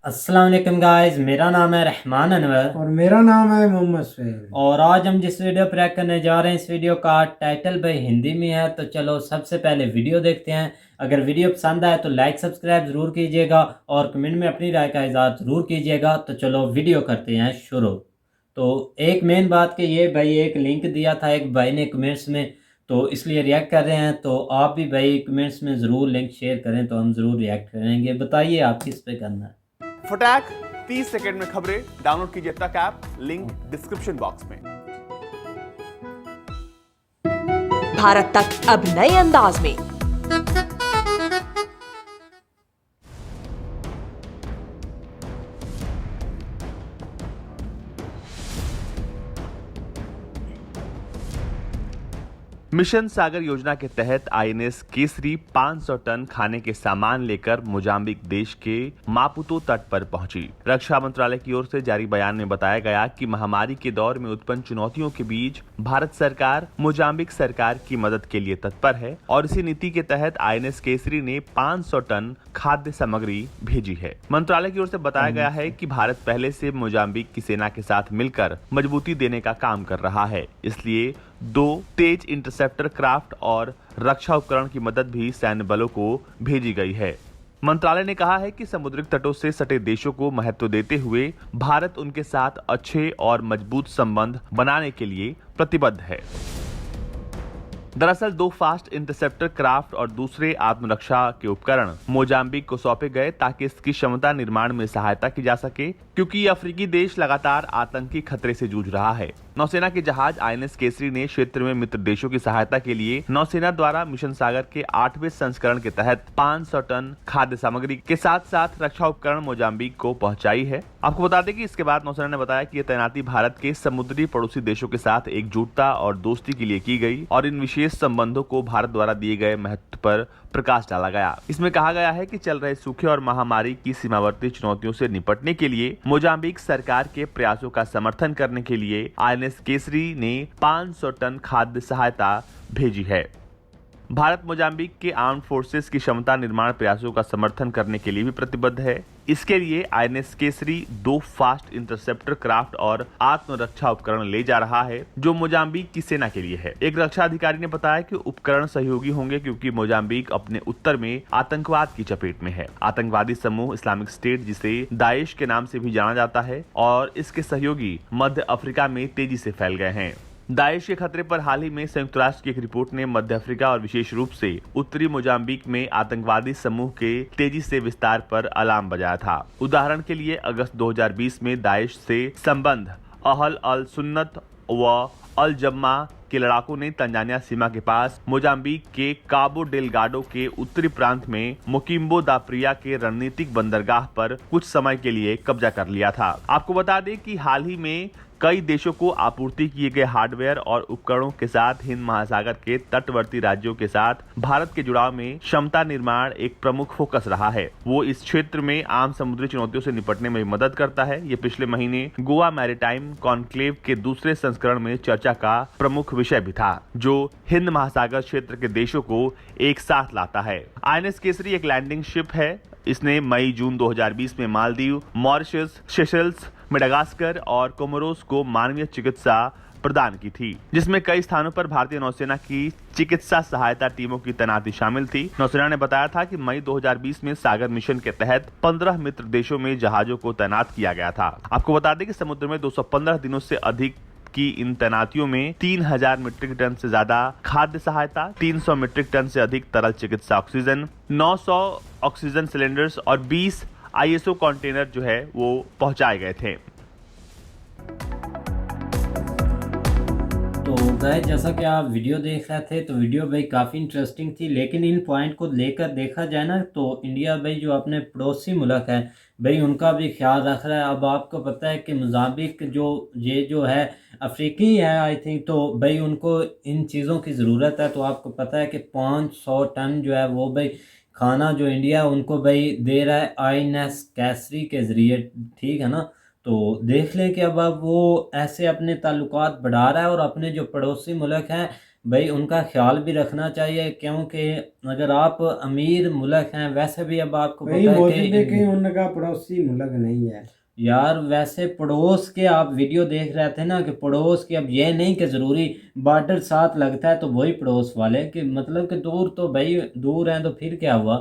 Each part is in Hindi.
अस्सलाम वालेकुम गाइस, मेरा नाम है रहमान अनवर और मेरा नाम है मोहम्मद सुहेल। और आज हम जिस वीडियो पर रिएक्ट करने जा रहे हैं इस वीडियो का टाइटल भाई हिंदी में है। तो चलो सबसे पहले वीडियो देखते हैं। अगर वीडियो पसंद आए तो लाइक सब्सक्राइब ज़रूर कीजिएगा और कमेंट में अपनी राय का इज़हार ज़रूर कीजिएगा। तो चलो वीडियो करते हैं शुरू। तो एक मेन बात कि ये भाई एक लिंक दिया था एक भाई ने कमेंट्स में, तो इसलिए रिएक्ट कर रहे हैं। तो आप भी भाई कमेंट्स में ज़रूर लिंक शेयर करें तो हम ज़रूर रिएक्ट करेंगे। बताइए आप किस पे करना है। फटाक 30 सेकंड में खबरें डाउनलोड कीजिए तक ऐप, लिंक डिस्क्रिप्शन बॉक्स में। भारत तक अब नए अंदाज में। मिशन सागर योजना के तहत आईएनएस केसरी 500 टन खाने के सामान लेकर मोजाम्बिक देश के मापुतो तट पर पहुंची। रक्षा मंत्रालय की ओर से जारी बयान में बताया गया कि महामारी के दौर में उत्पन्न चुनौतियों के बीच भारत सरकार मोजाम्बिक सरकार की मदद के लिए तत्पर है और इसी नीति के तहत आईएनएस केसरी ने 500 टन खाद्य सामग्री भेजी है। मंत्रालय की ओर से बताया गया है कि भारत पहले से मोजाम्बिक की सेना के साथ मिलकर मजबूती देने का काम कर रहा है, इसलिए 2 तेज इंटरसेप्टर क्राफ्ट और रक्षा उपकरण की मदद भी सैन्य बलों को भेजी गई है। मंत्रालय ने कहा है कि समुद्री तटों से सटे देशों को महत्व देते हुए भारत उनके साथ अच्छे और मजबूत संबंध बनाने के लिए प्रतिबद्ध है। दरअसल 2 फास्ट इंटरसेप्टर क्राफ्ट और दूसरे आत्मरक्षा के उपकरण मोजाम्बिक को सौंपे गए ताकि इसकी क्षमता निर्माण में सहायता की जा सके, क्योंकि अफ्रीकी देश लगातार आतंकी खतरे से जूझ रहा है। नौसेना के जहाज आईएनएस केसरी ने क्षेत्र में मित्र देशों की सहायता के लिए नौसेना द्वारा मिशन सागर के 8वें संस्करण के तहत 500 टन खाद्य सामग्री के साथ साथ रक्षा उपकरण मोजाम्बिक को पहुंचाई है। आपको बता दें कि इसके बाद नौसेना ने बताया कि यह तैनाती भारत के समुद्री पड़ोसी देशों के साथ एकजुटता और दोस्ती के लिए की गई और इन विशेष संबंधों को भारत द्वारा दिए गए महत्व पर प्रकाश डाला गया। इसमें कहा गया है कि चल रहे सूखे और महामारी की सीमावर्ती चुनौतियों से निपटने के लिए मोजाम्बिक सरकार के प्रयासों का समर्थन करने के लिए आईएनएस केसरी ने 500 टन खाद्य सहायता भेजी है। भारत मोजाम्बिक के आर्म्ड फोर्सेस की क्षमता निर्माण प्रयासों का समर्थन करने के लिए भी प्रतिबद्ध है। इसके लिए INS Kesari 2 fast interceptor craft और आत्मरक्षा उपकरण ले जा रहा है जो मोजाम्बिक की सेना के लिए है। एक रक्षा अधिकारी ने बताया कि उपकरण सहयोगी होंगे क्योंकि मोजाम्बिक अपने उत्तर में आतंकवाद की चपेट में है। आतंकवादी समूह इस्लामिक स्टेट, जिसे दाइश के नाम से भी जाना जाता है, और इसके सहयोगी मध्य अफ्रीका में तेजी से फैल गए हैं। दाइश के खतरे पर हाल ही में संयुक्त राष्ट्र की एक रिपोर्ट ने मध्य अफ्रीका और विशेष रूप से उत्तरी मोजाम्बिक में आतंकवादी समूह के तेजी से विस्तार पर अलार्म बजाया था। उदाहरण के लिए अगस्त 2020 में दाइश से संबंध अहल अल सुन्नत व अल जम्मा के लड़ाकों ने तंजानिया सीमा के पास मोजाम्बिक के काबो डेलगाडो के उत्तरी प्रांत में मोकिम्बो दा प्रिया के रणनीतिक बंदरगाह पर कुछ समय के लिए कब्जा कर लिया था। आपको बता दें कि हाल ही में कई देशों को आपूर्ति किए गए हार्डवेयर और उपकरणों के साथ हिंद महासागर के तटवर्ती राज्यों के साथ भारत के जुड़ाव में क्षमता निर्माण एक प्रमुख फोकस रहा है। वो इस क्षेत्र में आम समुद्री चुनौतियों से निपटने में मदद करता है। ये पिछले महीने गोवा मैरीटाइम कॉन्क्लेव के दूसरे संस्करण में चर्चा का प्रमुख विषय भी था, जो हिंद महासागर क्षेत्र के देशों को एक साथ लाता है। आईएनएस केसरी एक लैंडिंग शिप है। इसने मई-जून 2020 में मालदीव, मॉरिशस, सेशल्स, मेडागास्कर और कोमोरोस को मानवीय चिकित्सा प्रदान की थी, जिसमें कई स्थानों पर भारतीय नौसेना की चिकित्सा सहायता टीमों की तैनाती शामिल थी। नौसेना ने बताया था कि मई 2020 में सागर मिशन के तहत 15 मित्र देशों में जहाजों को तैनात किया गया था। आपको बता दें कि समुद्र में 215 दिनों से अधिक की इन तैनातियों में 3000 मीट्रिक टन से ज्यादा खाद्य सहायता, 300 मीट्रिक टन से अधिक तरल चिकित्सा ऑक्सीजन, 900 ऑक्सीजन सिलेंडर्स और 20 आईएसओ कंटेनर जो है वो पहुंचाए गए थे। तो गाइस जैसा कि आप वीडियो देख रहे थे तो वीडियो भाई काफ़ी इंटरेस्टिंग थी, लेकिन इन पॉइंट को लेकर देखा जाए ना तो इंडिया भाई जो अपने पड़ोसी मुल्क है भाई उनका भी ख्याल रख रहा है। अब आपको पता है कि मोजाम्बिक जो है अफ्रीकी है आई थिंक, तो भाई उनको इन चीज़ों की ज़रूरत है। तो आपको पता है कि 500 टन जो है वो भाई खाना जो इंडिया उनको भाई दे रहा है आईएनएस केसरी के ज़रिए, ठीक है ना। तो देख लें कि अब वो ऐसे अपने ताल्लुकात बढ़ा रहा है और अपने जो पड़ोसी मुल्क हैं भाई उनका ख्याल भी रखना चाहिए, क्योंकि अगर आप अमीर मुल्क हैं, वैसे भी अब आपको भाई पता है मौजूद है कि कि उनका पड़ोसी मुल्क नहीं है। यार वैसे पड़ोस के आप वीडियो देख रहे थे ना कि पड़ोस के, अब ये नहीं कि ज़रूरी बॉर्डर साथ लगता है तो वही पड़ोस वाले, कि मतलब कि दूर तो भाई दूर हैं तो फिर क्या हुआ।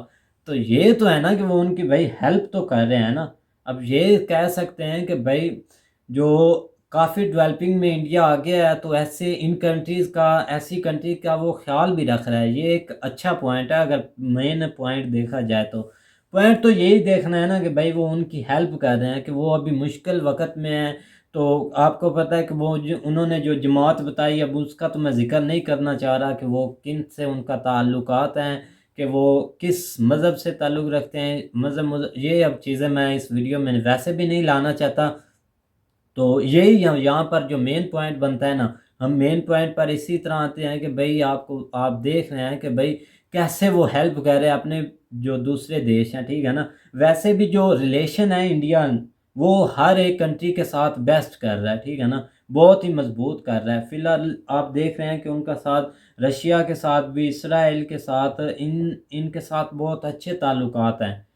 तो ये तो है ना कि वो उनकी भाई हेल्प तो कर रहे हैं ना। अब ये कह सकते हैं कि भाई जो काफ़ी डेवलपिंग में इंडिया आ गया है तो ऐसे इन कंट्रीज़ का, ऐसी कंट्री का वो ख्याल भी रख रहा है। ये एक अच्छा पॉइंट है अगर मेन पॉइंट देखा जाए तो। पॉइंट तो यही देखना है ना कि भाई वो उनकी हेल्प कर रहे हैं कि वो अभी मुश्किल वक़्त में हैं। तो आपको पता है कि वो जो उन्होंने जो जमात बताई, अब उसका तो मैं ज़िक्र नहीं करना चाह रहा कि वो किन से उनका ताल्लुकात हैं, कि वो किस मज़हब से ताल्लुक़ रखते हैं। मज़हब ये अब चीज़ें मैं इस वीडियो में वैसे भी नहीं लाना चाहता। तो यही यहाँ पर जो मेन पॉइंट बनता है ना, हम मेन पॉइंट पर इसी तरह आते हैं कि भाई आपको, आप देख रहे हैं कि भाई कैसे वो हेल्प कर रहे हैं अपने जो दूसरे देश हैं, ठीक है ना। वैसे भी जो रिलेशन है इंडिया वो हर एक कंट्री के साथ बेस्ट कर रहा है, ठीक है ना, बहुत ही मजबूत कर रहा है। फिलहाल आप देख रहे हैं कि उनका साथ रशिया के साथ भी, इसराइल के साथ, इनके साथ बहुत अच्छे ताल्लुकात हैं।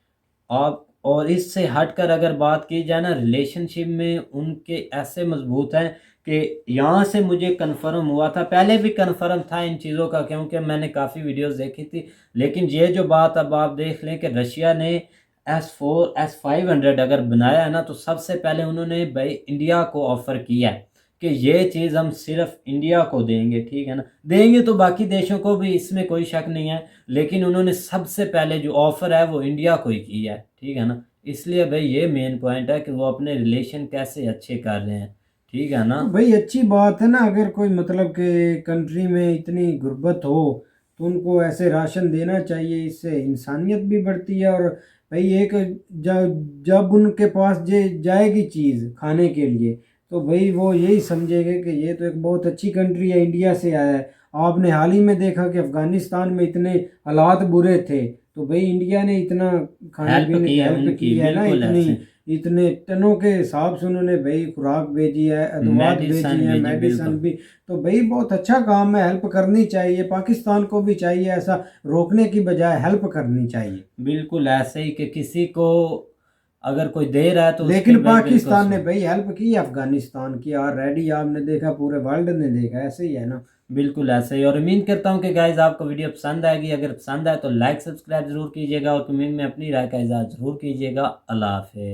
आप और इससे हटकर अगर बात की जाए ना रिलेशनशिप में उनके ऐसे मजबूत हैं कि यहाँ से मुझे कंफर्म हुआ था, पहले भी कंफर्म था इन चीज़ों का क्योंकि मैंने काफ़ी वीडियोस देखी थी। लेकिन ये जो बात अब आप देख लें कि रशिया ने S4 S500 अगर बनाया है ना तो सबसे पहले उन्होंने भाई इंडिया को ऑफ़र किया है कि ये चीज़ हम सिर्फ इंडिया को देंगे, ठीक है ना। देंगे तो बाकी देशों को भी, इसमें कोई शक नहीं है, लेकिन उन्होंने सबसे पहले जो ऑफ़र है वो इंडिया को ही किया है, ठीक है ना। इसलिए भाई ये मेन पॉइंट है कि वो अपने रिलेशन कैसे अच्छे कर रहे हैं, ठीक है ना। तो भाई अच्छी बात है ना, अगर कोई मतलब के कंट्री में इतनी गुर्बत हो तो उनको ऐसे राशन देना चाहिए, इससे इंसानियत भी बढ़ती है। और भाई एक जब उनके पास जे जाएगी चीज़ खाने के लिए तो भाई वो यही समझेंगे कि ये तो एक बहुत अच्छी कंट्री है, इंडिया से आया है। आपने हाल ही में देखा कि अफ़गानिस्तान में इतने हालात बुरे थे तो भाई इंडिया ने इतना खाने हेल्प पीने की की है हेल्प उनकी, की है ना, बिल्कुल इतनी ऐसे इतने टनों के हिसाब से उन्होंने भाई खुराक भेजी है, अदवात मेडिसन भेजी है, भेजी, मेडिसन बिल्कुल। भी। तो भाई बहुत अच्छा काम है, हेल्प करनी चाहिए। पाकिस्तान को भी चाहिए ऐसा, रोकने की बजाय हेल्प करनी चाहिए। बिल्कुल ऐसे ही कि किसी को अगर कोई दे रहा है तो उसकी लेकिन भाई बिल्कुल पाकिस्तान ने भाई हेल्प की अफगानिस्तान की, ऑलरेडी आपने देखा, पूरे वर्ल्ड ने देखा, ऐसे ही है ना। बिल्कुल ऐसे ही। और उम्मीद करता हूँ कि गाइज आपको वीडियो पसंद आएगी। अगर पसंद आए तो लाइक सब्सक्राइब जरूर कीजिएगा और कमेंट में अपनी राय का इज़हार जरूर कीजिएगा। अल्लाह हाफिज़।